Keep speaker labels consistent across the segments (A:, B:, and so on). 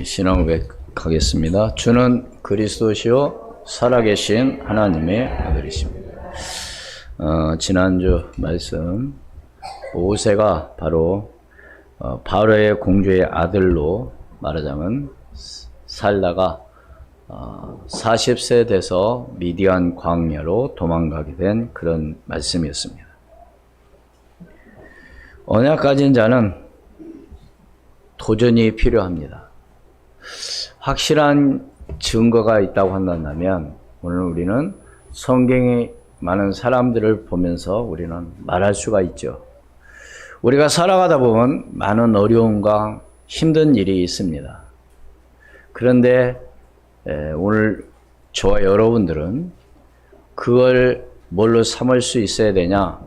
A: 신앙 고백하겠습니다. 주는 그리스도시요 살아계신 하나님의 아들이십니다. 지난주 말씀 모세가 바로 바로의 공주의 아들로 말하자면 살다가 40세 돼서 미디안 광야로 도망가게 된 그런 말씀이었습니다. 언약 가진 자는 도전이 필요합니다. 확실한 증거가 있다고 한다면 오늘 우리는 성경에 많은 사람들을 보면서 우리는 말할 수가 있죠. 우리가 살아가다 보면 많은 어려움과 힘든 일이 있습니다. 그런데 오늘 저와 여러분들은 그걸 뭘로 삼을 수 있어야 되냐?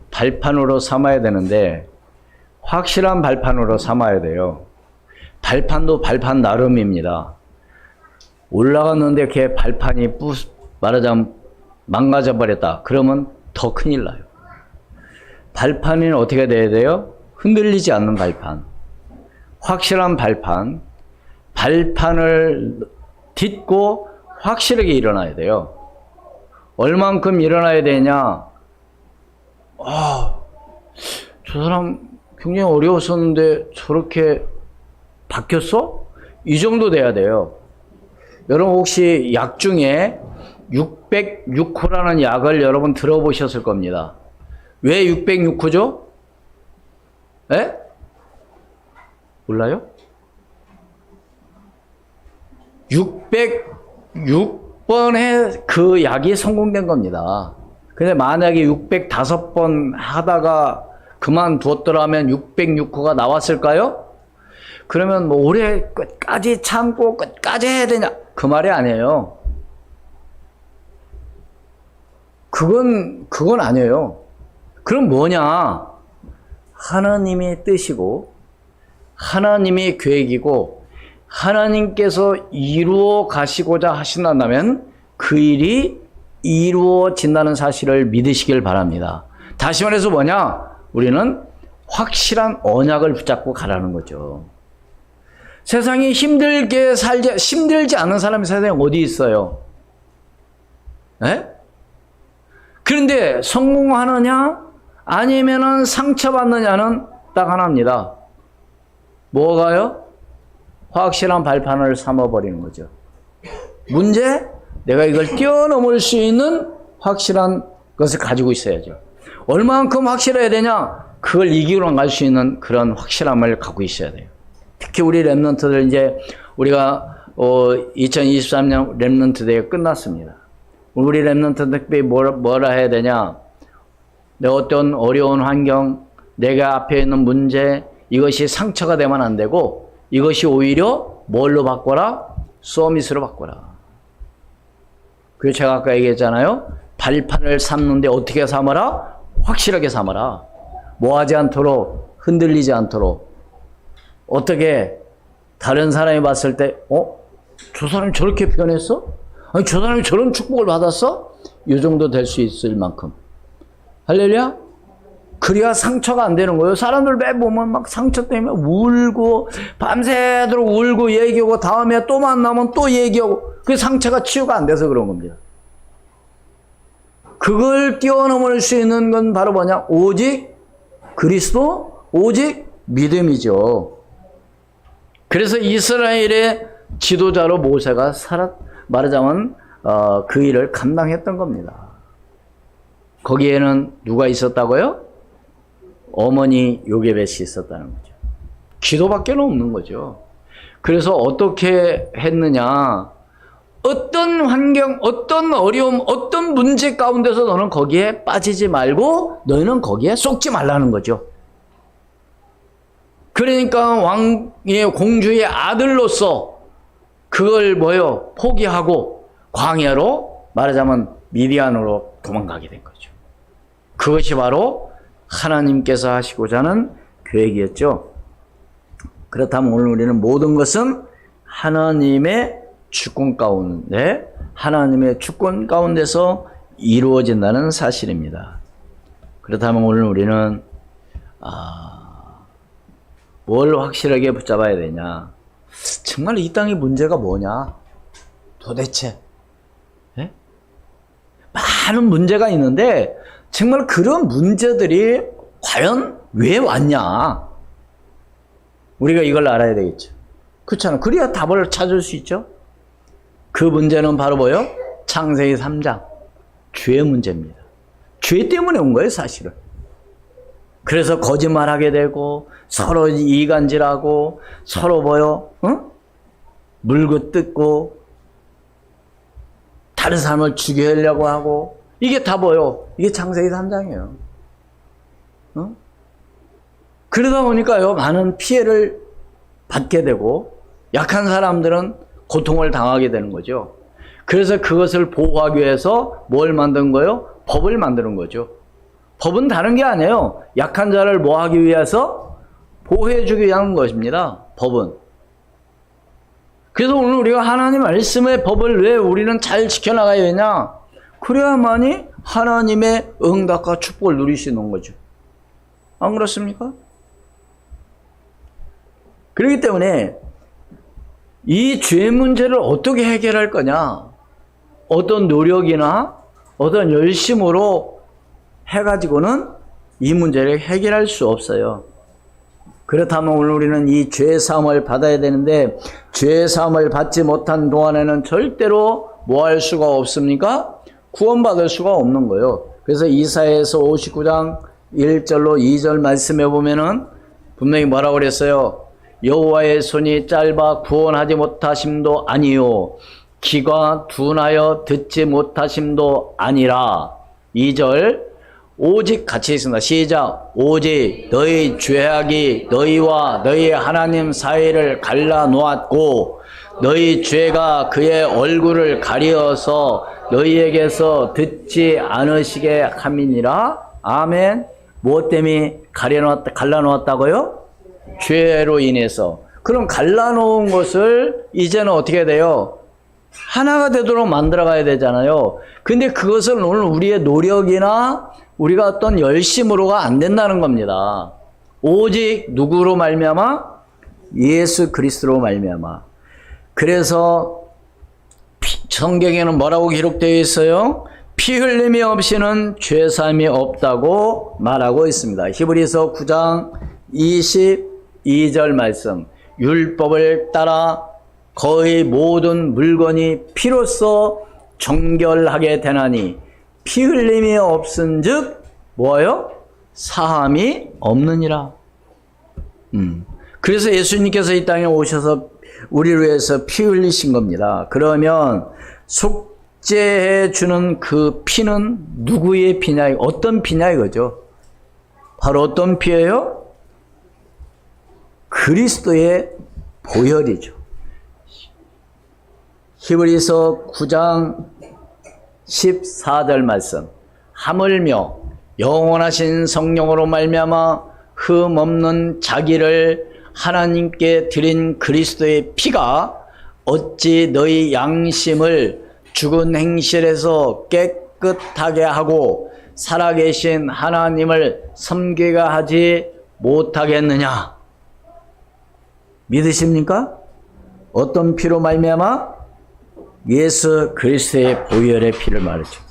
A: 발판으로 삼아야 되는데 확실한 발판으로 삼아야 돼요. 발판도 발판 나름입니다. 올라갔는데 걔 발판이 말하자면 망가져 버렸다. 그러면 더 큰일 나요. 발판은 어떻게 돼야 돼요? 흔들리지 않는 발판. 확실한 발판. 발판을 딛고 확실하게 일어나야 돼요. 얼만큼 일어나야 되냐? 저 사람 굉장히 어려웠었는데 저렇게 바뀌었어? 이 정도 돼야 돼요. 여러분 혹시 약 중에 606호라는 약을 여러분 들어보셨을 겁니다. 왜 606호죠? 에? 몰라요? 606번에 그 약이 성공된 겁니다. 근데 만약에 605번 하다가 그만두었더라면 606호가 나왔을까요? 그러면 뭐 올해 끝까지 참고 끝까지 해야 되냐? 그 말이 아니에요. 그건 아니에요. 그럼 뭐냐? 하나님의 뜻이고 하나님의 계획이고 하나님께서 이루어 가시고자 하신다면 그 일이 이루어진다는 사실을 믿으시길 바랍니다. 다시 말해서 뭐냐? 우리는 확실한 언약을 붙잡고 가라는 거죠. 세상이 힘들지 않은 사람이 세상에 어디 있어요? 에? 그런데 성공하느냐? 아니면은 상처받느냐는 딱 하나입니다. 뭐가요? 확실한 발판을 삼아버리는 거죠. 문제? 내가 이걸 뛰어넘을 수 있는 확실한 것을 가지고 있어야죠. 얼마만큼 확실해야 되냐? 그걸 이기고 갈 수 있는 그런 확실함을 갖고 있어야 돼요. 특히 우리 렘넌트들 이제 우리가 2023년 렘넌트 대회 끝났습니다. 우리 렘넌트 특별히 뭐라 해야 되냐? 내 어떤 어려운 환경, 내가 앞에 있는 문제, 이것이 상처가 되면 안 되고 이것이 오히려 뭘로 바꿔라? 서밋으로 바꿔라. 그래서 제가 아까 얘기했잖아요. 발판을 삼는데 어떻게 삼아라? 확실하게 삼아라. 뭐하지 않도록, 흔들리지 않도록. 어떻게 다른 사람이 봤을 때 저 사람이 저렇게 변했어? 아니 저 사람이 저런 축복을 받았어? 이 정도 될 수 있을 만큼. 할렐루야? 그래야 상처가 안 되는 거예요. 사람들 매 보면 막 상처 때문에 울고 밤새도록 울고 얘기하고 다음에 또 만나면 또 얘기하고 그 상처가 치유가 안 돼서 그런 겁니다. 그걸 뛰어넘을 수 있는 건 바로 뭐냐? 오직 그리스도, 오직 믿음이죠. 그래서 이스라엘의 지도자로 모세가 말하자면 그 일을 감당했던 겁니다. 거기에는 누가 있었다고요? 어머니 요게벳이 있었다는 거죠. 기도밖에 없는 거죠. 그래서 어떻게 했느냐? 어떤 환경, 어떤 어려움, 어떤 문제 가운데서 너는 거기에 빠지지 말고 너희는 거기에 쏙지 말라는 거죠. 그러니까 왕의 공주의 아들로서 그걸 포기하고 광야로 말하자면 미디안으로 도망가게 된 거죠. 그것이 바로 하나님께서 하시고자 하는 계획이었죠. 그렇다면 오늘 우리는 모든 것은 하나님의 주권 가운데서 이루어진다는 사실입니다. 그렇다면 오늘 우리는 뭘 확실하게 붙잡아야 되냐? 정말 이 땅의 문제가 뭐냐? 도대체. 예? 많은 문제가 있는데 정말 그런 문제들이 과연 왜 왔냐? 우리가 이걸 알아야 되겠죠. 그렇잖아. 그래야 답을 찾을 수 있죠. 그 문제는 바로 뭐요? 창세기 3장. 죄의 문제입니다. 죄 때문에 온 거예요, 사실은. 그래서 거짓말하게 되고 서로 이간질하고 서로 뭐요? 물고 뜯고 다른 사람을 죽이려고 하고 이게 다 뭐요? 이게 창세기 3장이에요. 그러다 보니까요, 많은 피해를 받게 되고 약한 사람들은 고통을 당하게 되는 거죠. 그래서 그것을 보호하기 위해서 뭘 만든 거예요? 법을 만드는 거죠. 법은 다른 게 아니에요. 약한 자를 뭐 하기 위해서? 보호해주기 위한 것입니다. 법은. 그래서 오늘 우리가 하나님 말씀의 법을 왜 우리는 잘 지켜나가야 되냐? 그래야만이 하나님의 응답과 축복을 누릴 수 있는 거죠. 안 그렇습니까? 그렇기 때문에 이 죄 문제를 어떻게 해결할 거냐? 어떤 노력이나 어떤 열심으로 해가지고는 이 문제를 해결할 수 없어요. 그렇다면 오늘 우리는 이 죄 사함을 받아야 되는데 죄 사함을 받지 못한 동안에는 절대로 뭐 할 수가 없습니까? 구원받을 수가 없는 거예요. 그래서 이사야서 59장 1절로 2절 말씀해 보면은 분명히 뭐라고 그랬어요? 여호와의 손이 짧아 구원하지 못하심도 아니요 귀가 둔하여 듣지 못하심도 아니라. 2절 오직 같이 있습니다. 시작. 오직 너희 죄악이 너희와 너희 하나님 사이를 갈라 놓았고 너희 죄가 그의 얼굴을 가리어서 너희에게서 듣지 않으시게 함이니라. 아멘. 무엇 때문에 갈라 놓았다고요? 죄로 인해서. 그럼 갈라놓은 것을 이제는 어떻게 돼요? 하나가 되도록 만들어가야 되잖아요. 근데 그것은 오늘 우리의 노력이나 우리가 어떤 열심으로가 안 된다는 겁니다. 오직 누구로 말미암아? 예수 그리스도로 말미암아. 그래서 성경에는 뭐라고 기록되어 있어요? 피 흘림이 없이는 죄사함이 없다고 말하고 있습니다. 히브리서 9장 22절 말씀. 율법을 따라 거의 모든 물건이 피로써 정결하게 되나니 피 흘림이 없은즉 뭐예요? 사함이 없느니라. 그래서 예수님께서 이 땅에 오셔서 우리를 위해서 피 흘리신 겁니다. 그러면 속죄해 주는 그 피는 누구의 피냐? 어떤 피냐 이거죠. 바로 어떤 피예요? 그리스도의 보혈이죠. 히브리서 9장 14절 말씀. 하물며 영원하신 성령으로 말미암아 흠 없는 자기를 하나님께 드린 그리스도의 피가 어찌 너희 양심을 죽은 행실에서 깨끗하게 하고 살아계신 하나님을 섬기게 하지 못하겠느냐? 믿으십니까? 어떤 피로 말미암아? 예수 그리스도의 보혈의 피를 말이죠.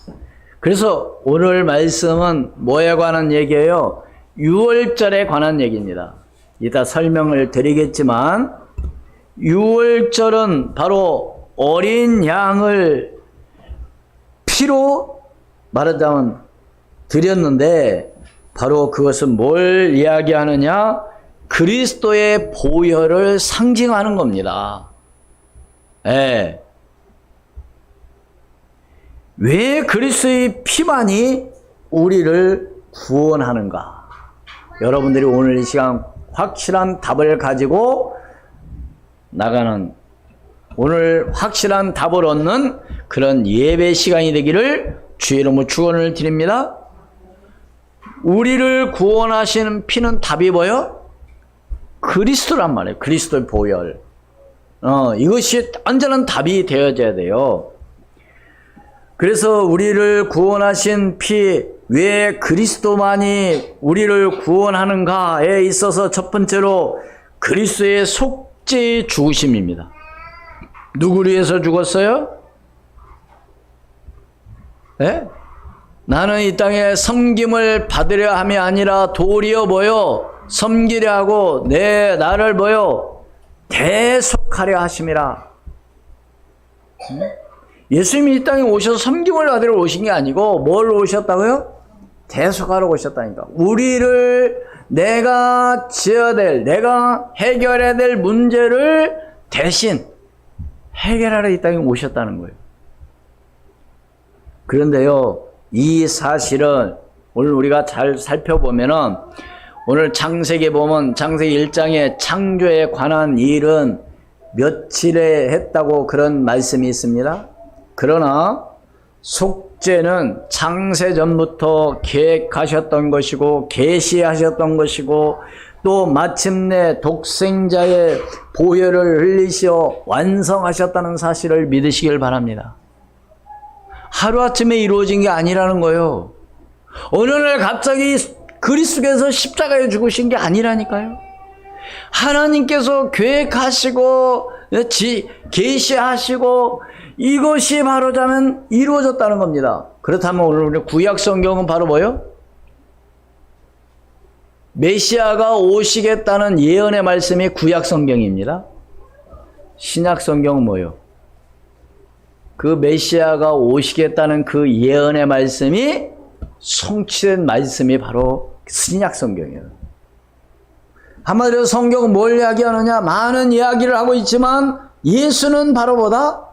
A: 그래서 오늘 말씀은 뭐에 관한 얘기예요? 유월절에 관한 얘기입니다. 이따 설명을 드리겠지만 유월절은 바로 어린 양을 피로 말하자면 드렸는데 바로 그것은 뭘 이야기하느냐? 그리스도의 보혈을 상징하는 겁니다. 예. 왜 그리스도의 피만이 우리를 구원하는가? 여러분들이 오늘 이 시간 확실한 답을 가지고 나가는, 오늘 확실한 답을 얻는 그런 예배 시간이 되기를 주의 이름으로 축원을 드립니다. 우리를 구원하시는 피는 답이 뭐요? 그리스도란 말이에요. 그리스도의 보혈. 이것이 완전한 답이 되어져야 돼요. 그래서 우리를 구원하신 피, 왜 그리스도만이 우리를 구원하는가에 있어서 첫 번째로 그리스도의 속죄의 죽으심입니다. 누구를 위해서 죽었어요? 네? 나는 이 땅에 섬김을 받으려 함이 아니라 도리어 뭐요? 섬기려 하고 나를 뭐요? 대속하려 하심이라. 예수님이 이 땅에 오셔서 섬김을 받으러 오신 게 아니고 뭘 오셨다고요? 대속하러 오셨다니까. 우리를 내가 지어야 될, 내가 해결해야 될 문제를 대신 해결하러 이 땅에 오셨다는 거예요. 그런데요, 이 사실은 오늘 우리가 잘 살펴보면은 오늘 창세기에 보면 창세기 1장에 창조에 관한 일은 며칠에 했다고 그런 말씀이 있습니다. 그러나 속죄는 창세 전부터 계획하셨던 것이고 계시하셨던 것이고 또 마침내 독생자의 보혈을 흘리시어 완성하셨다는 사실을 믿으시길 바랍니다. 하루아침에 이루어진 게 아니라는 거예요. 어느 날 갑자기 그리스도께서 십자가에 죽으신 게 아니라니까요. 하나님께서 계획하시고 계시하시고 이것이 바로자면 이루어졌다는 겁니다. 그렇다면 오늘 우리 구약 성경은 바로 뭐예요? 메시아가 오시겠다는 예언의 말씀이 구약 성경입니다. 신약 성경은 뭐예요? 그 메시아가 오시겠다는 그 예언의 말씀이 성취된 말씀이 바로 신약 성경이에요. 한마디로 성경은 뭘 이야기하느냐? 많은 이야기를 하고 있지만 예수는 바로 뭐다?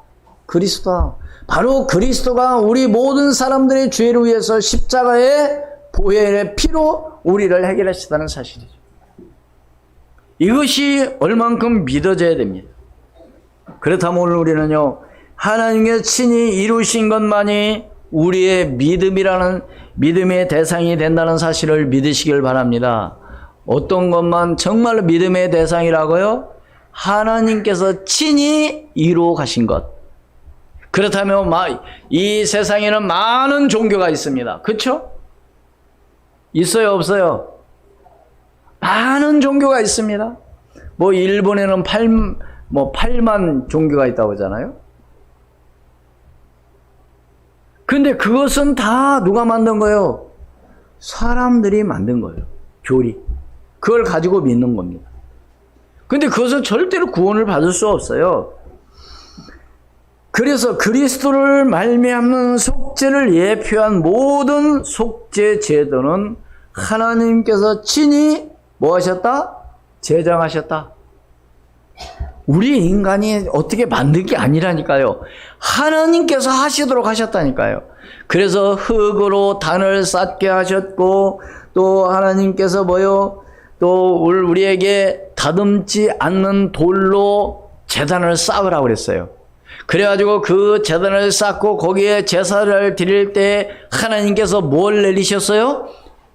A: 그리스도다. 바로 그리스도가 우리 모든 사람들의 죄를 위해서 십자가의 보혈의 피로 우리를 해결하시다는 사실이죠. 이것이 얼만큼 믿어져야 됩니다. 그렇다면 오늘 우리는요, 하나님께서 친히 이루신 것만이 우리의 믿음이라는 믿음의 대상이 된다는 사실을 믿으시길 바랍니다. 어떤 것만 정말로 믿음의 대상이라고요? 하나님께서 친히 이루어 가신 것. 그렇다면 이 세상에는 많은 종교가 있습니다. 그렇죠? 있어요, 없어요? 많은 종교가 있습니다. 뭐 일본에는 8만 종교가 있다고 하잖아요. 근데 그것은 다 누가 만든 거예요? 사람들이 만든 거예요. 교리. 그걸 가지고 믿는 겁니다. 근데 그것은 절대로 구원을 받을 수 없어요. 그래서 그리스도를 말미암는 속죄를 예표한 모든 속죄 제도는 하나님께서 친히 뭐 하셨다? 제정하셨다. 우리 인간이 어떻게 만든 게 아니라니까요. 하나님께서 하시도록 하셨다니까요. 그래서 흙으로 단을 쌓게 하셨고 또 하나님께서 뭐요? 또 우리에게 다듬지 않는 돌로 제단을 쌓으라고 그랬어요. 그래가지고 그 제단을 쌓고 거기에 제사를 드릴 때 하나님께서 뭘 내리셨어요?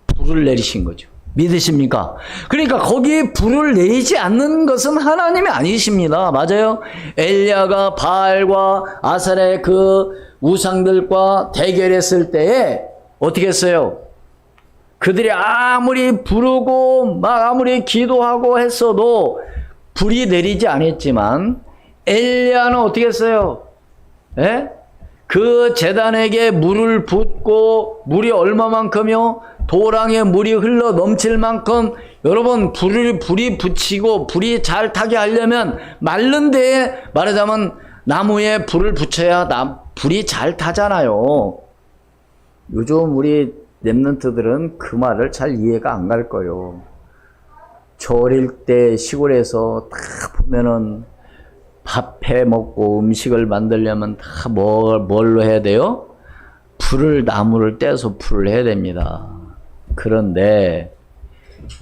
A: 불을 내리신 거죠. 믿으십니까? 그러니까 거기에 불을 내리지 않는 것은 하나님이 아니십니다. 맞아요? 엘리야가 바알과 아셀의 그 우상들과 대결했을 때에 어떻게 했어요? 그들이 아무리 부르고 막 아무리 기도하고 했어도 불이 내리지 않았지만 엘리야는 어떻게 했어요? 예? 그 제단에게 물을 붓고 물이 얼마만큼이요? 도랑에 물이 흘러 넘칠 만큼 여러분 불이 붙이고 불이 잘 타게 하려면 마른 데에 말하자면 나무에 불을 붙여야 불이 잘 타잖아요. 요즘 우리 랩런트들은 그 말을 잘 이해가 안 갈 거예요. 저 어릴 때 시골에서 다 보면은 밥 해 먹고 음식을 만들려면 다 뭘로 해야 돼요? 나무를 떼서 불을 해야 됩니다. 그런데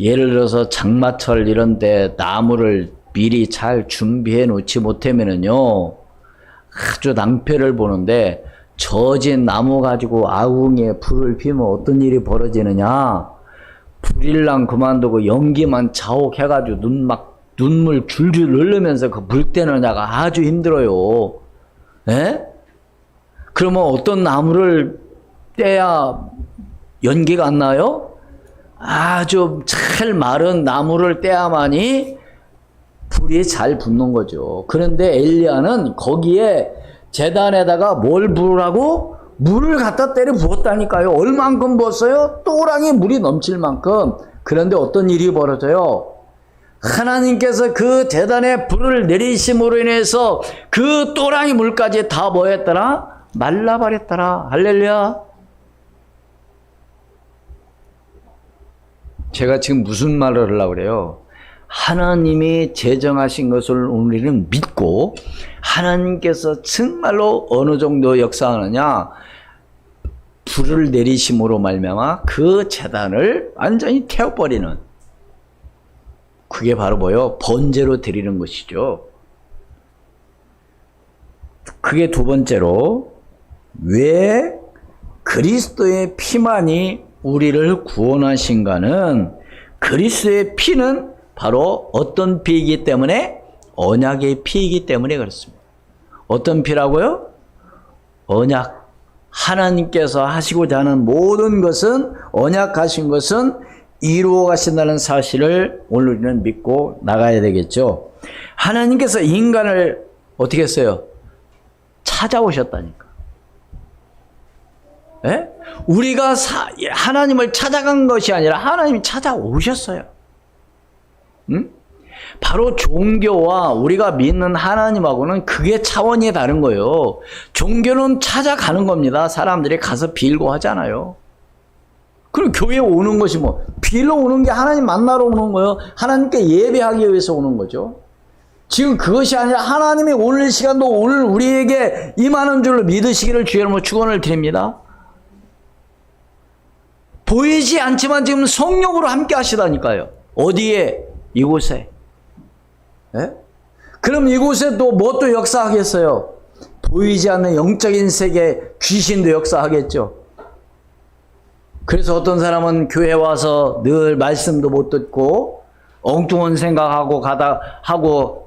A: 예를 들어서 장마철 이런 데 나무를 미리 잘 준비해 놓지 못하면은요 아주 낭패를 보는데 젖은 나무 가지고 아궁이에 불을 피우면 어떤 일이 벌어지느냐? 불일랑 그만두고 연기만 자욱해가지고 눈물 줄줄 흘리면서 그 불 떼느냐가 아주 힘들어요. 예? 그러면 어떤 나무를 떼야 연기가 안 나요? 아주 잘 마른 나무를 떼야만이 불이 잘 붙는 거죠. 그런데 엘리야는 거기에 제단에다가 뭘 부으라고? 물을 갖다 때려 부었다니까요. 얼만큼 부었어요? 또랑이 물이 넘칠 만큼. 그런데 어떤 일이 벌어져요? 하나님께서 그 제단에 불을 내리심으로 인해서 그 또랑이 물까지 다 뭐 했더라? 말라버렸더라. 할렐루야. 제가 지금 무슨 말을 하려고 그래요? 하나님이 제정하신 것을 우리는 믿고 하나님께서 정말로 어느 정도 역사하느냐, 불을 내리심으로 말미암아 그 제단을 완전히 태워버리는, 그게 바로 뭐요? 번제로 드리는 것이죠. 그게 두 번째로, 왜 그리스도의 피만이 우리를 구원하신가는, 그리스도의 피는 바로 어떤 피이기 때문에? 언약의 피이기 때문에 그렇습니다. 어떤 피라고요? 언약. 하나님께서 하시고자 하는 모든 것은, 언약하신 것은 이루어 가신다는 사실을 오늘 우리는 믿고 나가야 되겠죠. 하나님께서 인간을 어떻게 했어요? 찾아오셨다니까. 예? 우리가 하나님을 찾아간 것이 아니라 하나님이 찾아오셨어요. 응? 바로 종교와 우리가 믿는 하나님하고는 그게 차원이 다른 거예요. 종교는 찾아가는 겁니다. 사람들이 가서 빌고 하잖아요. 그럼 교회에 오는 것이 뭐, 빌러 오는 게 하나님 만나러 오는 거예요. 하나님께 예배하기 위해서 오는 거죠. 지금 그것이 아니라 하나님이 오늘 시간도 오늘 우리에게 임하는 줄로 믿으시기를 주의 이름으로 축원을 드립니다. 보이지 않지만 지금 성령으로 함께 하시다니까요. 어디에? 이곳에. 예? 그럼 이곳에 또 뭐 또 역사하겠어요? 보이지 않는 영적인 세계 귀신도 역사하겠죠. 그래서 어떤 사람은 교회 와서 늘 말씀도 못 듣고 엉뚱한 생각하고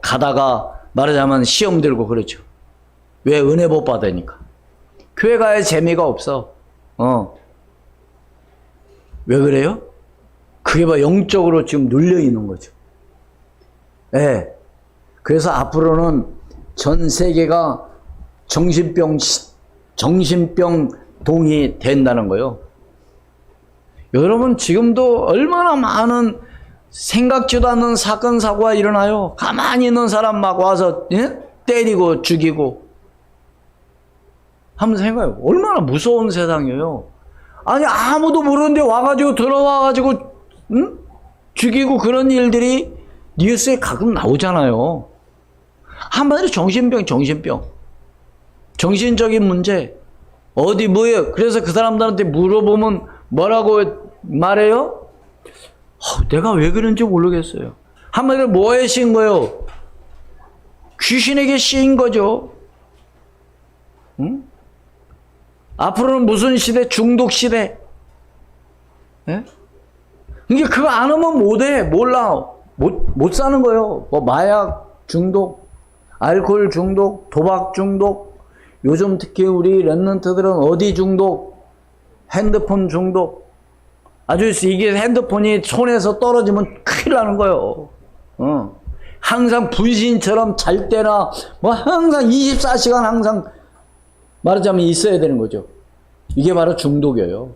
A: 가다가 말하자면 시험 들고 그러죠. 왜? 은혜 못 받으니까. 교회 가야 재미가 없어. 왜 그래요? 그게 봐, 영적으로 지금 눌려 있는 거죠. 예. 그래서 앞으로는 전 세계가 정신병동이 된다는 거예요. 여러분, 지금도 얼마나 많은 생각지도 않는 사건, 사고가 일어나요. 가만히 있는 사람 막 와서, 예? 때리고 죽이고. 한번 생각해요. 얼마나 무서운 세상이에요. 아니, 아무도 모르는데 와가지고, 들어와가지고, 응? 죽이고 그런 일들이 뉴스에 가끔 나오잖아요. 한마디로 정신병. 정신적인 문제. 어디 뭐예요? 그래서 그 사람들한테 물어보면 뭐라고 말해요? 내가 왜 그런지 모르겠어요. 한마디로 뭐에 씌인 거예요? 귀신에게 씌인 거죠. 응? 앞으로는 무슨 시대? 중독 시대. 예? 그러니까 그거 안 하면 못해. 몰라. 못 사는 거예요. 뭐 마약 중독, 알코올 중독, 도박 중독. 요즘 특히 우리 랩런트들은 어디 중독? 핸드폰 중독. 아주 이게 핸드폰이 손에서 떨어지면 큰일 나는 거예요. 항상 분신처럼 잘 때나 뭐 항상 24시간 항상 말하자면 있어야 되는 거죠. 이게 바로 중독이에요.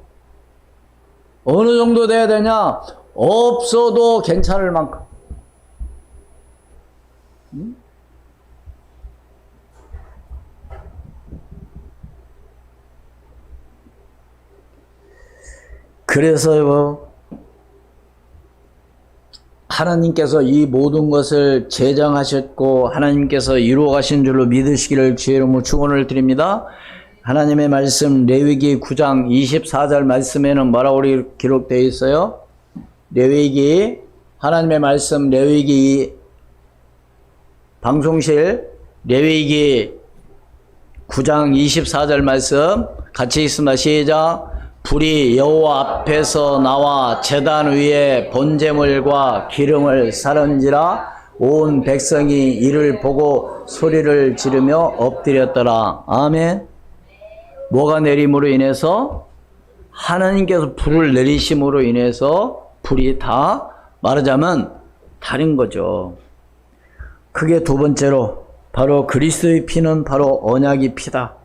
A: 어느 정도 돼야 되냐? 없어도 괜찮을 만큼. 그래서 하나님께서 이 모든 것을 제정하셨고 하나님께서 이루어 가신 줄로 믿으시기를 주의 이름으로 축원을 드립니다. 하나님의 말씀 레위기 9장 24절 말씀에는 뭐라고 기록되어 있어요? 레위기, 하나님의 말씀 레위기 방송실 레위기 9장 24절 말씀 같이 있습니다. 시작. 불이 여호와 앞에서 나와 제단 위에 번제물과 기름을 사른지라 온 백성이 이를 보고 소리를 지르며 엎드렸더라. 아멘. 뭐가 내림으로 인해서? 하나님께서 불을 내리심으로 인해서 불이 다 말하자면 다른 거죠. 크게 두 번째로 바로 그리스도의 피는 바로 언약의 피다.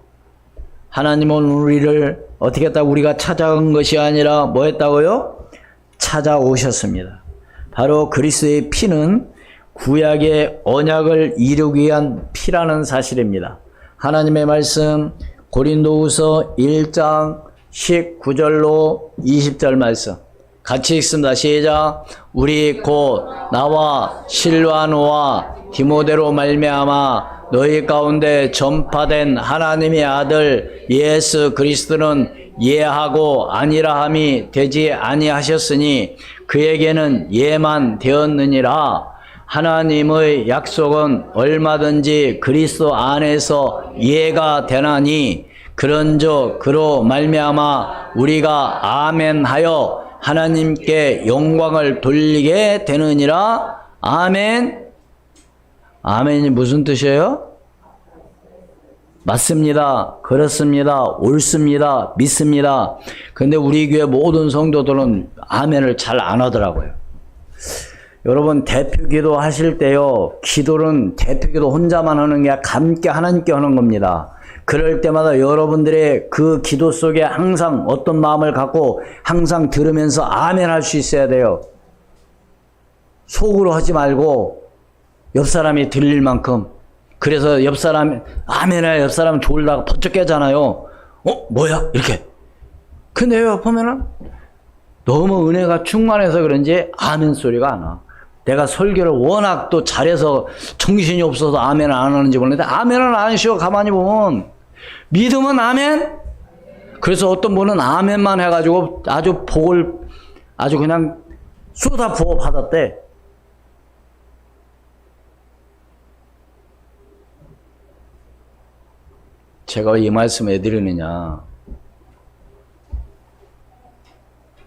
A: 하나님은 우리를 어떻게 했다? 우리가 찾아간 것이 아니라 뭐 했다고요? 찾아오셨습니다. 바로 그리스도의 피는 구약의 언약을 이루기 위한 피라는 사실입니다. 하나님의 말씀 고린도후서 1장 19절로 20절 말씀 같이 읽습니다. 시작. 우리 곧 나와 실와노와 디모데로 말미암아 너희 가운데 전파된 하나님의 아들 예수 그리스도는 예하고 아니라함이 되지 아니하셨으니 그에게는 예만 되었느니라. 하나님의 약속은 얼마든지 그리스도 안에서 예가 되나니 그런즉 그로 말미암아 우리가 아멘하여 하나님께 영광을 돌리게 되느니라. 아멘. 아멘이 무슨 뜻이에요? 맞습니다. 그렇습니다. 옳습니다. 믿습니다. 근데 우리 교회 모든 성도들은 아멘을 잘 안 하더라고요. 여러분 대표기도 하실 때요. 기도는 대표기도 혼자만 하는 게 아니라 함께 하나님께 하는 겁니다. 그럴 때마다 여러분들의 그 기도 속에 항상 어떤 마음을 갖고 항상 들으면서 아멘 할 수 있어야 돼요. 속으로 하지 말고 옆 사람이 들릴 만큼. 그래서 옆 사람 아멘해 옆 사람 졸다가 번쩍 깨잖아요. 뭐야? 이렇게. 근데 여기 보면은 너무 은혜가 충만해서 그런지 아멘 소리가 안 와. 내가 설교를 워낙 또 잘해서 정신이 없어서 아멘 안 하는지 모르는데 아멘은 안 쉬어. 가만히 보면 믿으면 아멘. 그래서 어떤 분은 아멘만 해가지고 아주 복을 아주 그냥 쏟아 부어 받았대. 제가 왜 이 말씀 해드리느냐.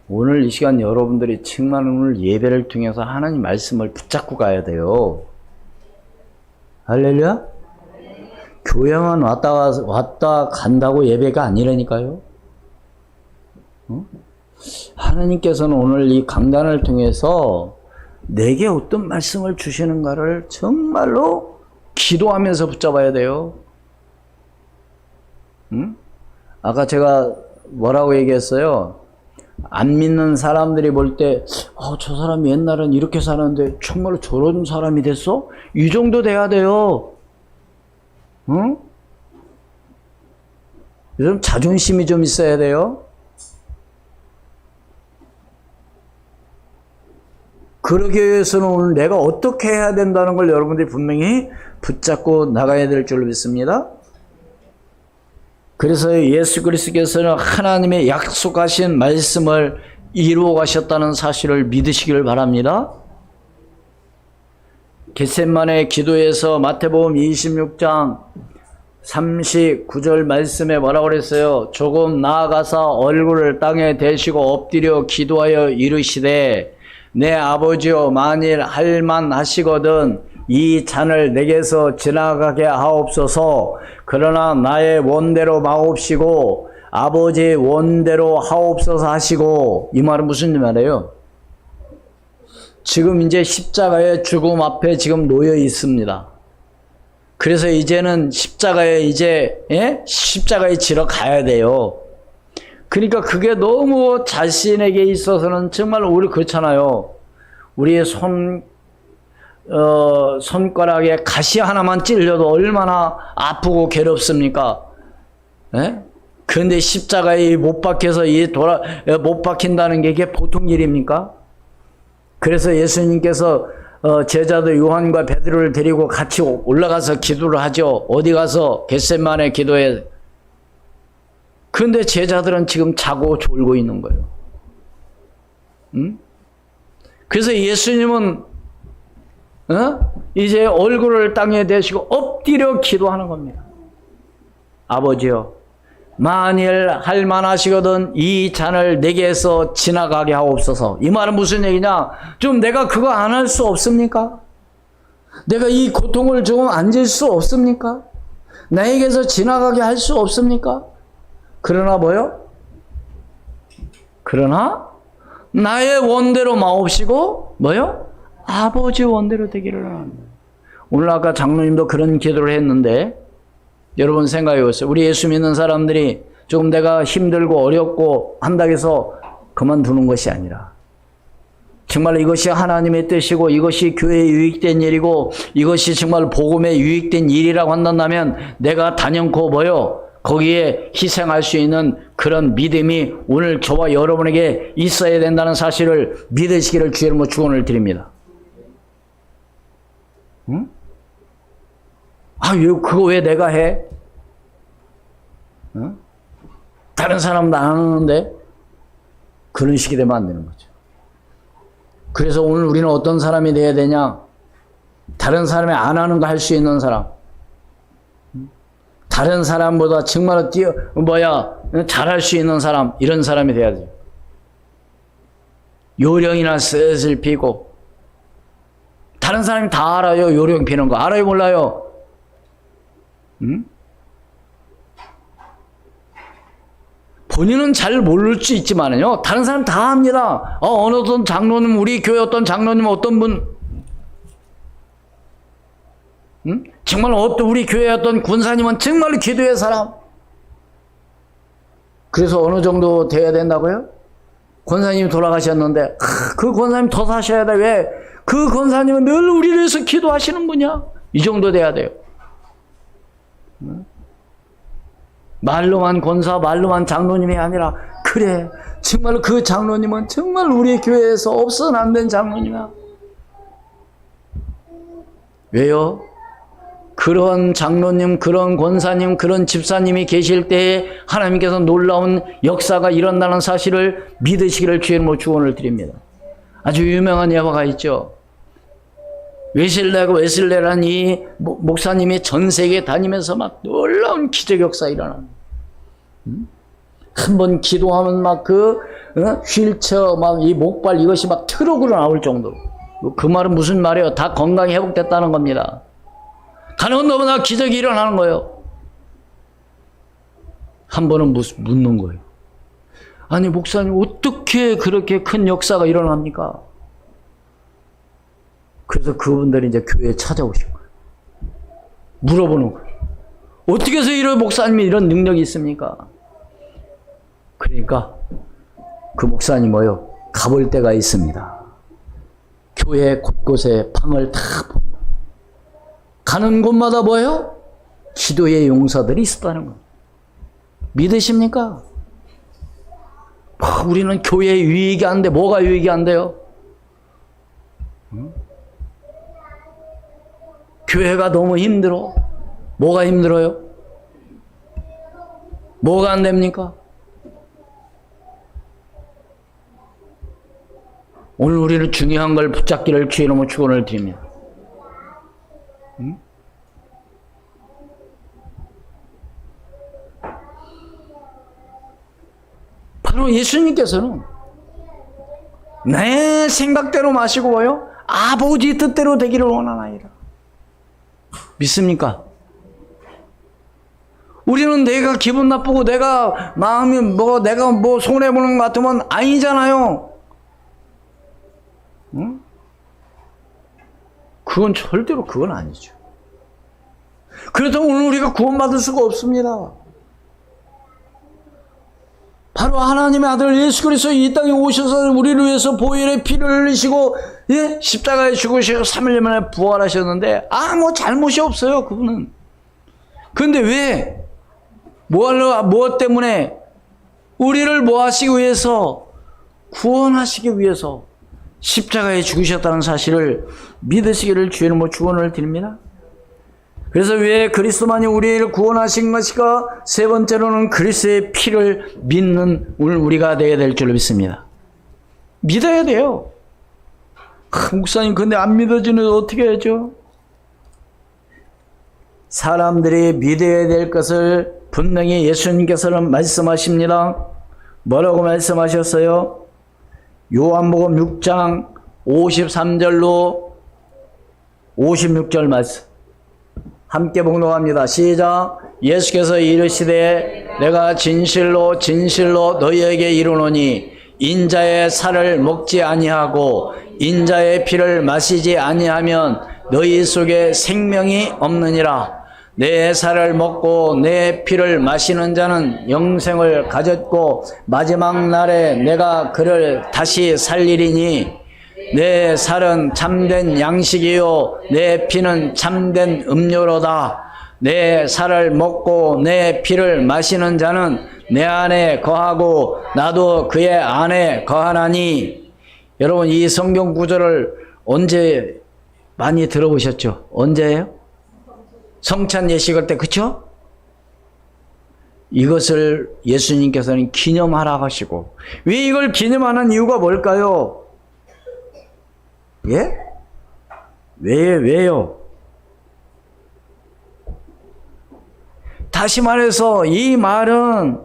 A: 오늘 이 시간 여러분들이 정말 오늘 예배를 통해서 하나님 말씀을 붙잡고 가야 돼요. 할렐루야? 교회만 왔다 간다고 예배가 아니라니까요. 하나님께서는 오늘 이 강단을 통해서 내게 어떤 말씀을 주시는가를 정말로 기도하면서 붙잡아야 돼요. 아까 제가 뭐라고 얘기했어요? 안 믿는 사람들이 볼 때, 저 사람이 옛날엔 이렇게 살았는데 정말로 저런 사람이 됐어? 이 정도 돼야 돼요. 응? 좀 자존심이 좀 있어야 돼요. 그러기 위해서는 오늘 내가 어떻게 해야 된다는 걸 여러분들이 분명히 붙잡고 나가야 될 줄로 믿습니다. 그래서 예수 그리스도께서는 하나님의 약속하신 말씀을 이루어 가셨다는 사실을 믿으시기를 바랍니다. 겟세마네 기도에서 마태복음 26장 39절 말씀에 뭐라고 그랬어요? 조금 나아가서 얼굴을 땅에 대시고 엎드려 기도하여 이르시되 내 아버지여 만일 할만하시거든 이 잔을 내게서 지나가게 하옵소서. 그러나 나의 원대로 마옵시고 아버지의 원대로 하옵소서 하시고. 이 말은 무슨 말이에요? 지금 이제 십자가의 죽음 앞에 지금 놓여 있습니다. 그래서 이제는 십자가에 십자가에 지러 가야 돼요. 그러니까 그게 너무 자신에게 있어서는 정말 우리 그렇잖아요. 우리의 손가락에 가시 하나만 찔려도 얼마나 아프고 괴롭습니까? 그런데 십자가에 못 박혀서 못 박힌다는 게 이게 보통 일입니까? 그래서 예수님께서 제자들 요한과 베드로를 데리고 같이 올라가서 기도를 하죠. 어디 가서 겟세마네 기도해. 그런데 제자들은 지금 자고 졸고 있는 거예요. 그래서 예수님은 이제 얼굴을 땅에 대시고 엎드려 기도하는 겁니다. 아버지여 만일 할만하시거든 이 잔을 내게서 지나가게 하옵소서. 이 말은 무슨 얘기냐? 좀 내가 그거 안 할 수 없습니까? 내가 이 고통을 좀 앉을 수 없습니까? 나에게서 지나가게 할 수 없습니까? 그러나 뭐요? 그러나 나의 원대로 마옵시고 뭐요? 아버지 원대로 되기를 합니다. 오늘 아까 장로님도 그런 기도를 했는데 여러분 생각해 보세요. 우리 예수 믿는 사람들이 조금 내가 힘들고 어렵고 한다고 해서 그만두는 것이 아니라 정말 이것이 하나님의 뜻이고 이것이 교회에 유익된 일이고 이것이 정말 복음에 유익된 일이라고 한다면 내가 단연코 거기에 희생할 수 있는 그런 믿음이 오늘 저와 여러분에게 있어야 된다는 사실을 믿으시기를 주의 이름으로 축원을 드립니다. 응? 그거 왜 내가 해? 응? 다른 사람도 안 하는데? 그런 식이 되면 안 되는 거죠. 그래서 오늘 우리는 어떤 사람이 돼야 되냐? 다른 사람이 안 하는 거 할 수 있는 사람. 다른 사람보다 정말 잘할 수 있는 사람, 이런 사람이 돼야 돼요. 요령이나 슬슬 피고. 다른 사람이 다 알아요, 요령 피는 거. 알아요, 몰라요? 응? 본인은 잘 모를 수 있지만요, 다른 사람 다 압니다. 어느 어떤 장로님, 우리 교회 어떤 장로님, 어떤 분, 응? 정말 우리 교회 어떤 군사님은 정말 기도의 사람. 그래서 어느 정도 돼야 된다고요? 권사님이 돌아가셨는데, 그 권사님 더 사셔야 돼. 왜? 그 권사님은 늘 우리를 위해서 기도하시는 분이야. 이 정도 돼야 돼요. 응? 말로만 권사, 말로만 장로님이 아니라, 그래, 정말 그 장로님은 정말 우리 교회에서 없어는 안 된 장로님이야. 왜요? 그런 장로님, 그런 권사님, 그런 집사님이 계실 때에 하나님께서 놀라운 역사가 일어나는 사실을 믿으시기를 주의 이름으로 축원을 드립니다. 아주 유명한 예화가 있죠. 웨슬레라는 이 목사님이 전 세계에 다니면서 막 놀라운 기적 역사 일어납니다. 한 번 기도하면 막 휠체어, 막 이 목발 이것이 막 트럭으로 나올 정도로. 그 말은 무슨 말이에요? 다 건강이 회복됐다는 겁니다. 가는 너무나 기적이 일어나는 거예요. 한 번은 묻는 거예요. 아니, 목사님, 어떻게 그렇게 큰 역사가 일어납니까? 그래서 그분들이 이제 교회에 찾아오신 거예요. 물어보는 거예요. 어떻게 해서 이런 목사님이 이런 능력이 있습니까? 그러니까 그 목사님 가볼 때가 있습니다. 교회 곳곳에 방을 다 봅니다. 가는 곳마다 기도의 용사들이 있었다는 거예요. 믿으십니까? 우리는 교회에 유익이 안 돼. 뭐가 유익이 안 돼요? 응? 교회가 너무 힘들어. 뭐가 힘들어요? 뭐가 안 됩니까? 오늘 우리는 중요한 걸 붙잡기를 주의 이름으로 축원을 드립니다. 응? 바로 예수님께서는 내 생각대로 마시고 아버지 뜻대로 되기를 원하나이다. 믿습니까? 우리는 내가 기분 나쁘고 내가 마음이 내가 손해보는 것 같으면 아니잖아요. 응? 그건 절대로 그건 아니죠. 그래서 오늘 우리가 구원받을 수가 없습니다. 바로 하나님의 아들 예수 그리스도 이 땅에 오셔서 우리를 위해서 보혈의 피를 흘리시고 십자가에 죽으시고 3일 만에 부활하셨는데 잘못이 없어요, 그분은. 그런데 왜? 무엇 때문에? 우리를 뭐 하시기 위해서? 구원하시기 위해서 십자가에 죽으셨다는 사실을 믿으시기를 주의 이름으로 축원을 드립니다. 그래서 왜 그리스도만이 우리를 구원하신 것이가, 세 번째로는 그리스도의 피를 믿는 오늘 우리가 되어야 될 줄로 믿습니다. 믿어야 돼요. 목사님, 근데 안 믿어지는데 어떻게 하죠? 사람들이 믿어야 될 것을 분명히 예수님께서는 말씀하십니다. 뭐라고 말씀하셨어요? 요한복음 6장 53절로 56절 말씀. 함께 봉독합니다. 시작. 예수께서 이르시되 내가 진실로 진실로 너희에게 이르노니 인자의 살을 먹지 아니하고 인자의 피를 마시지 아니하면 너희 속에 생명이 없느니라. 내 살을 먹고 내 피를 마시는 자는 영생을 가졌고 마지막 날에 내가 그를 다시 살리리니 내 살은 참된 양식이요 내 피는 참된 음료로다. 내 살을 먹고 내 피를 마시는 자는 내 안에 거하고 나도 그의 안에 거하나니. 여러분, 이 성경 구절을 언제 많이 들어보셨죠? 언제예요? 성찬 예식할 때, 그쵸? 이것을 예수님께서는 기념하라 하시고, 왜 이걸 기념하는 이유가 뭘까요? 예? 왜요? 다시 말해서 이 말은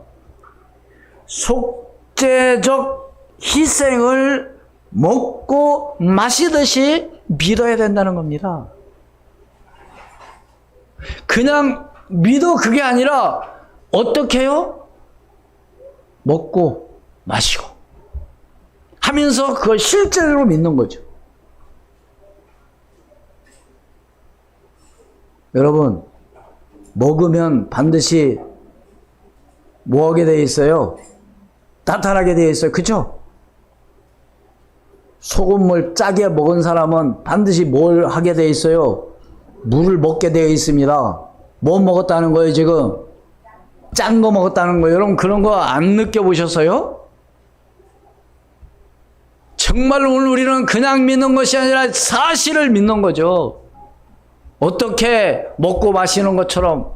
A: 속죄적 희생을 먹고 마시듯이 믿어야 된다는 겁니다. 그냥 믿어 그게 아니라 어떻게 해요? 먹고 마시고 하면서 그걸 실제로 믿는 거죠. 여러분, 먹으면 반드시 뭐 하게 되어 있어요? 나타나게 되어 있어요. 그쵸? 소금물 짜게 먹은 사람은 반드시 뭘 하게 되어 있어요? 물을 먹게 되어 있습니다. 뭐 먹었다는 거예요, 지금? 짠 거 먹었다는 거예요. 여러분, 그런 거 안 느껴보셨어요? 정말 오늘 우리는 그냥 믿는 것이 아니라 사실을 믿는 거죠. 어떻게 먹고 마시는 것처럼.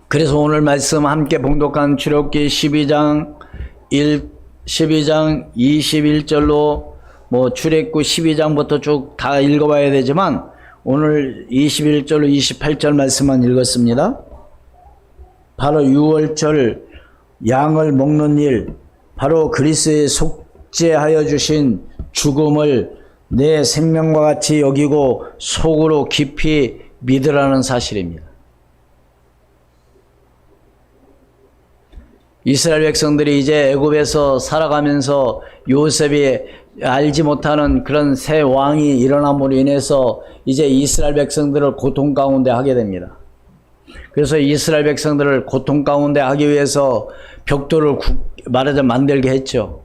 A: 그래서 오늘 말씀 함께 봉독한 출애굽기 12장 21절로 출애굽기 12장부터 쭉 다 읽어봐야 되지만 오늘 21절로 28절 말씀만 읽었습니다. 바로 유월절 양을 먹는 일, 바로 그리스도의 속죄하여 주신 죽음을 내 생명과 같이 여기고 속으로 깊이 믿으라는 사실입니다. 이스라엘 백성들이 이제 애굽에서 살아가면서 요셉이 알지 못하는 그런 새 왕이 일어남으로 인해서 이제 이스라엘 백성들을 고통 가운데 하게 됩니다. 그래서 이스라엘 백성들을 고통 가운데 하기 위해서 벽돌을 말하자면 만들게 했죠.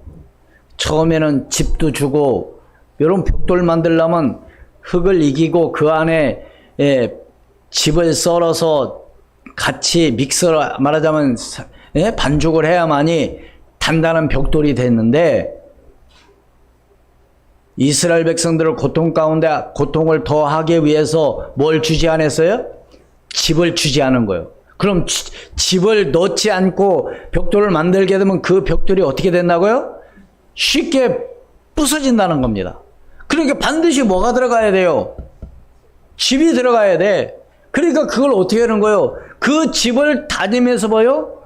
A: 처음에는 집도 주고, 이런 벽돌 만들려면 흙을 이기고 그 안에 집을 썰어서 같이 믹서로 말하자면 반죽을 해야만이 단단한 벽돌이 됐는데, 이스라엘 백성들을 고통 가운데 고통을 더 하기 위해서 뭘 주지 않았어요? 집을 주지 않은 거예요. 그럼 집을 넣지 않고 벽돌을 만들게 되면 그 벽돌이 어떻게 된다고요? 쉽게 부서진다는 겁니다. 그러니까 반드시 뭐가 들어가야 돼요? 집이 들어가야 돼. 그러니까 그걸 어떻게 하는 거예요? 그 집을 다니면서 뭐요?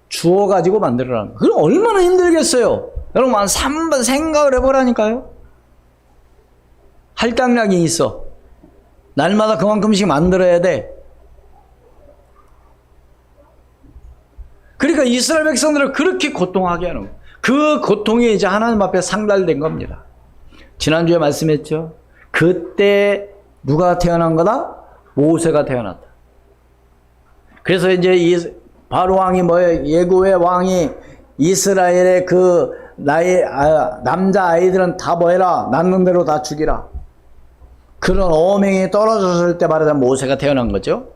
A: 주워가지고 만들어라는 거예요. 그럼 얼마나 힘들겠어요? 여러분, 한 3번 생각을 해보라니까요. 할당량이 있어. 날마다 그만큼씩 만들어야 돼. 그러니까 이스라엘 백성들을 그렇게 고통하게 하는 거예요. 그 고통이 이제 하나님 앞에 상달된 겁니다. 지난주에 말씀했죠. 그때 누가 태어난 거다? 모세가 태어났다. 그래서 이제 바로 왕이 뭐예요? 예고의 왕이 이스라엘의 그 남자 아이들은 다 뭐해라? 낳는 대로 다 죽이라. 그런 어명이 떨어졌을 때 말하자면 모세가 태어난 거죠.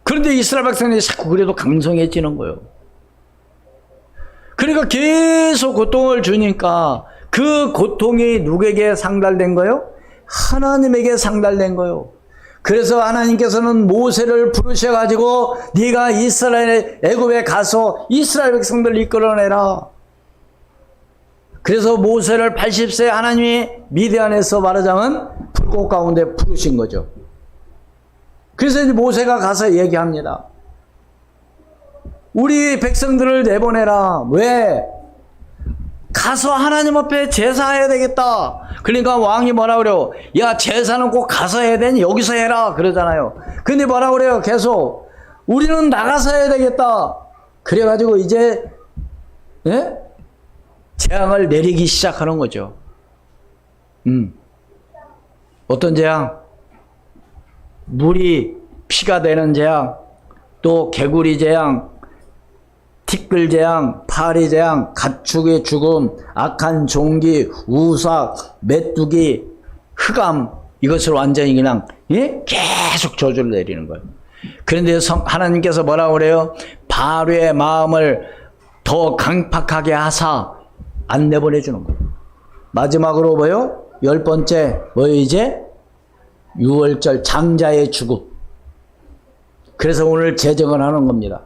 A: 그런데 이스라엘 백성들이 자꾸 그래도 강성해지는 거예요. 그러니까 계속 고통을 주니까 그 고통이 누구에게 상달된 거예요? 하나님에게 상달된 거예요. 그래서 하나님께서는 모세를 부르셔가지고 네가 이스라엘 애굽에 가서 이스라엘 백성들을 이끌어내라. 그래서 모세를 80세 하나님이 미디안에서 말하자면 불꽃 가운데 부르신 거죠. 그래서 이제 모세가 가서 얘기합니다. 우리 백성들을 내보내라. 왜? 가서 하나님 앞에 제사해야 되겠다. 그러니까 왕이 뭐라 그래요? 야, 제사는 꼭 가서 해야 되니 여기서 해라 그러잖아요. 근데 뭐라 그래요? 계속 우리는 나가서 해야 되겠다. 그래가지고 이제 예? 재앙을 내리기 시작하는 거죠. 어떤 재앙? 물이 피가 되는 재앙, 또 개구리 재앙, 티끌 재앙, 파리 재앙, 가축의 죽음, 악한 종기, 우삭, 메뚜기, 흑암, 이것을 완전히 그냥 예? 계속 저주를 내리는 거예요. 그런데 하나님께서 뭐라고 그래요? 바로의 마음을 더 강팍하게 하사 안 내보내주는 거예요. 마지막으로 뭐요? 10번째 뭐요 이제? 6월절 장자의 죽음. 그래서 오늘 제정을 하는 겁니다.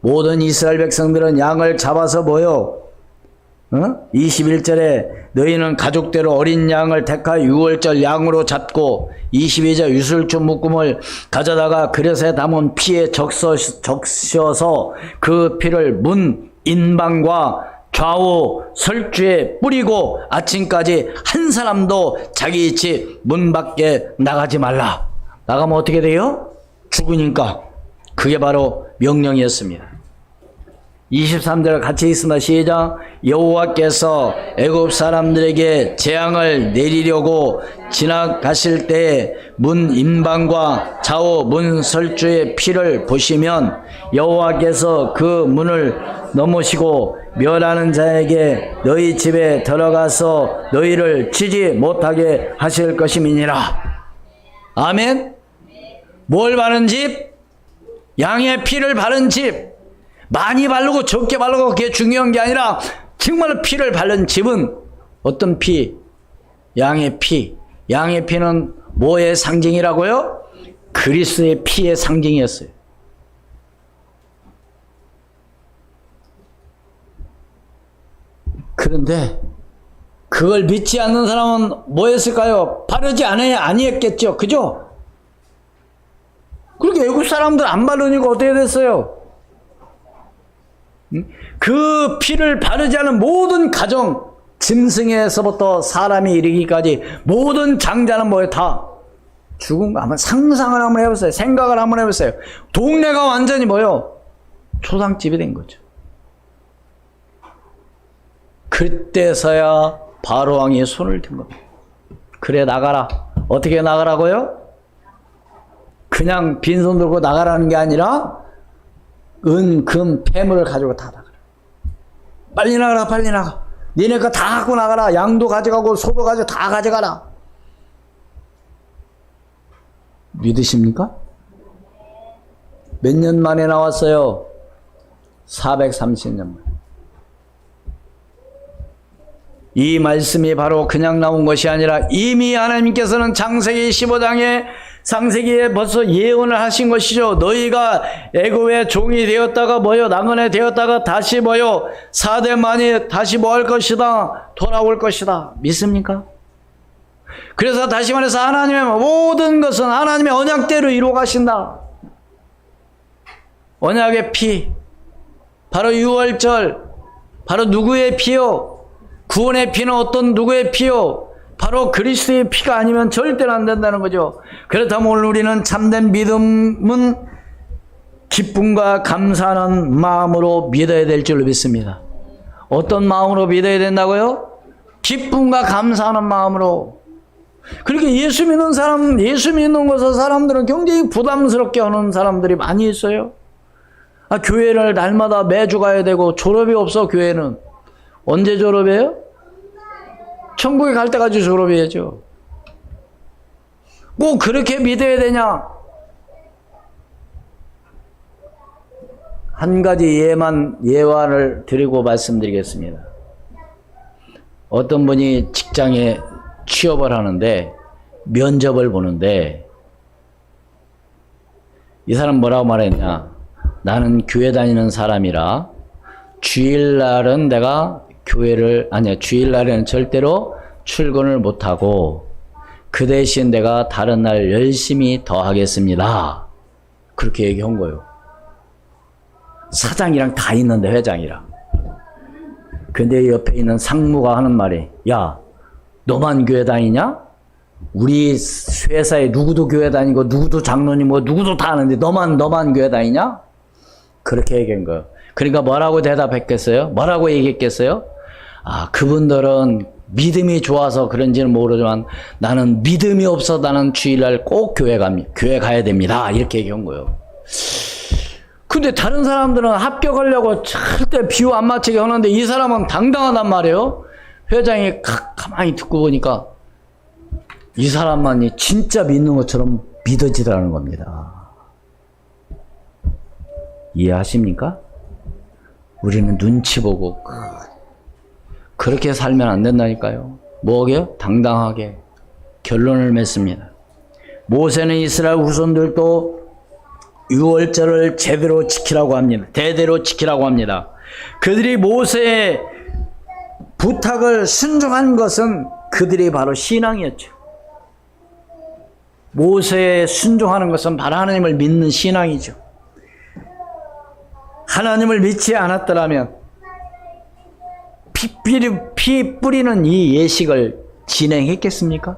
A: 모든 이스라엘 백성들은 양을 잡아서 뭐요? 21절에 너희는 가족대로 어린 양을 택하여 6월절 양으로 잡고 22절 유술주 묶음을 가져다가 그릇에 담은 피에 적셔서 그 피를 문 인방과 좌우 설주에 뿌리고 아침까지 한 사람도 자기 집 문 밖에 나가지 말라. 나가면 어떻게 돼요? 죽으니까. 그게 바로 명령이었습니다. 23절 같이 있습니다. 시작. 여호와께서 애굽 사람들에게 재앙을 내리려고 지나가실 때 문 인방과 좌우 문 설주의 피를 보시면 여호와께서 그 문을 넘으시고 멸하는 자에게 너희 집에 들어가서 너희를 치지 못하게 하실 것임이니라. 아멘. 뭘 바른 집? 양의 피를 바른 집. 많이 바르고 적게 바르고 그게 중요한 게 아니라 정말 피를 바른 집은 어떤 피? 양의 피. 양의 피는 뭐의 상징이라고요? 그리스도의 피의 상징이었어요. 그런데 그걸 믿지 않는 사람은 뭐 했을까요? 바르지 아니했겠죠. 그죠? 그렇게 애국 사람들 안 바르니까 어떻게 됐어요? 그 피를 바르지 않은 모든 가정, 짐승에서부터 사람이 이르기까지 모든 장자는 뭐예요? 다 죽은 거. 한번 상상을 한번 해보세요. 생각을 한번 해보세요. 동네가 완전히 뭐예요? 초상집이 된 거죠. 그때서야 바로왕이 손을 든 겁니다. 그래 나가라. 어떻게 나가라고요? 그냥 빈손 들고 나가라는 게 아니라 은, 금, 폐물을 가지고 다 나가라. 빨리 나가라, 빨리 나가. 니네 거 다 갖고 나가라. 양도 가져가고 소도 가지고 다 가져가라. 믿으십니까? 몇 년 만에 나왔어요? 430년 만에. 이 말씀이 바로 그냥 나온 것이 아니라 이미 하나님께서는 창세기 15장에 창세기에 벌써 예언을 하신 것이죠. 너희가 애굽의 종이 되었다가 뭐요? 나그네 되었다가 다시 뭐요? 4대 만에 다시 뭐 할 것이다? 돌아올 것이다. 믿습니까? 그래서 다시 말해서 하나님의 모든 것은 하나님의 언약대로 이루어 가신다. 언약의 피, 바로 6월절, 바로 누구의 피요? 구원의 피는 어떤 누구의 피요? 바로 그리스도의 피가 아니면 절대로 안 된다는 거죠. 그렇다면 오늘 우리는 참된 믿음은 기쁨과 감사하는 마음으로 믿어야 될 줄로 믿습니다. 어떤 마음으로 믿어야 된다고요? 기쁨과 감사하는 마음으로. 그렇게 예수 믿는 사람, 예수 믿는 것을 사람들은 굉장히 부담스럽게 하는 사람들이 많이 있어요. 아, 교회를 날마다 매주 가야 되고 졸업이 없어. 교회는 언제 졸업해요? 천국에 갈 때까지 졸업해야죠. 꼭 그렇게 믿어야 되냐? 한 가지 예화를 드리고 말씀드리겠습니다. 어떤 분이 직장에 취업을 하는데 면접을 보는데 이 사람 뭐라고 말했냐? 나는 교회 다니는 사람이라 주일날은 내가 주일날에는 절대로 출근을 못하고 그 대신 내가 다른 날 열심히 더 하겠습니다. 그렇게 얘기한 거예요. 사장이랑 다 있는데, 회장이랑. 근데 옆에 있는 상무가 하는 말이, 야, 너만 교회 다니냐? 우리 회사에 누구도 교회 다니고 누구도 장로님이고 누구도 다 하는데 너만 교회 다니냐? 그렇게 얘기한 거예요. 그러니까 뭐라고 대답했겠어요? 뭐라고 얘기했겠어요? 아, 그분들은 믿음이 좋아서 그런지는 모르지만 나는 믿음이 없어 나는 주일날 꼭 교회 가야 됩니다. 이렇게 얘기한 거예요. 근데 다른 사람들은 합격하려고 절대 비유 안 맞추게 하는데 이 사람은 당당하단 말이에요. 회장이 가만히 듣고 보니까 이 사람만이 진짜 믿는 것처럼 믿어지더라는 겁니다. 이해하십니까? 우리는 눈치 보고 그렇게 살면 안 된다니까요. 뭐게요? 당당하게 결론을 맺습니다. 모세는 이스라엘 후손들도 유월절을 제대로 지키라고 합니다. 대대로 지키라고 합니다. 그들이 모세의 부탁을 순종한 것은 그들이 바로 신앙이었죠. 모세에 순종하는 것은 바로 하나님을 믿는 신앙이죠. 하나님을 믿지 않았더라면 피 뿌리는 이 예식을 진행했겠습니까?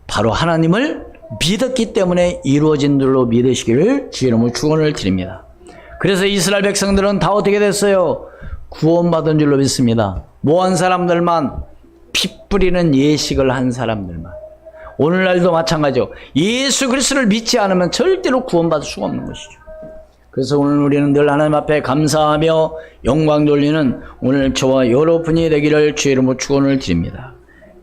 A: 바로 하나님을 믿었기 때문에 이루어진 줄로 믿으시기를 주의 이름으로 축원을 드립니다. 그래서 이스라엘 백성들은 다 어떻게 됐어요? 구원받은 줄로 믿습니다. 뭐 한 사람들만? 피 뿌리는 예식을 한 사람들만. 오늘날도 마찬가지죠. 예수 그리스도를 믿지 않으면 절대로 구원받을 수가 없는 것이죠. 그래서 오늘 우리는 늘 하나님 앞에 감사하며 영광 돌리는 오늘 저와 여러분이 되기를 주의 이름으로 축원을 드립니다.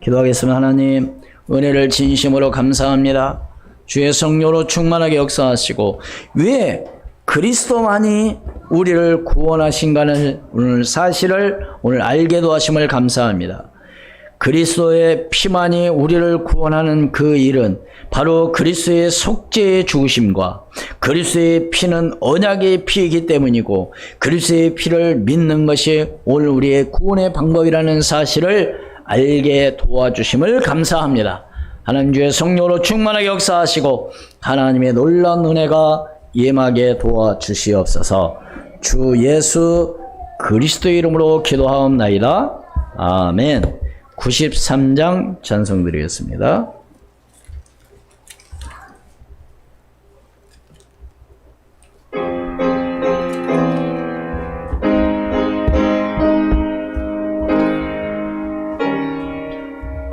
A: 기도하겠습니다. 하나님, 은혜를 진심으로 감사합니다. 주의 성령으로 충만하게 역사하시고 왜 그리스도만이 우리를 구원하신가는 오늘 사실을 오늘 알게 도하심을 감사합니다. 그리스도의 피만이 우리를 구원하는 그 일은 바로 그리스도의 속죄의 죽으심과 그리스도의 피는 언약의 피이기 때문이고 그리스도의 피를 믿는 것이 오늘 우리의 구원의 방법이라는 사실을 알게 도와주심을 감사합니다. 하나님 주의 성령으로 충만하게 역사하시고 하나님의 놀라운 은혜가 임하게 도와주시옵소서. 주 예수 그리스도의 이름으로 기도하옵나이다. 아멘. 93장 찬송드리겠습니다.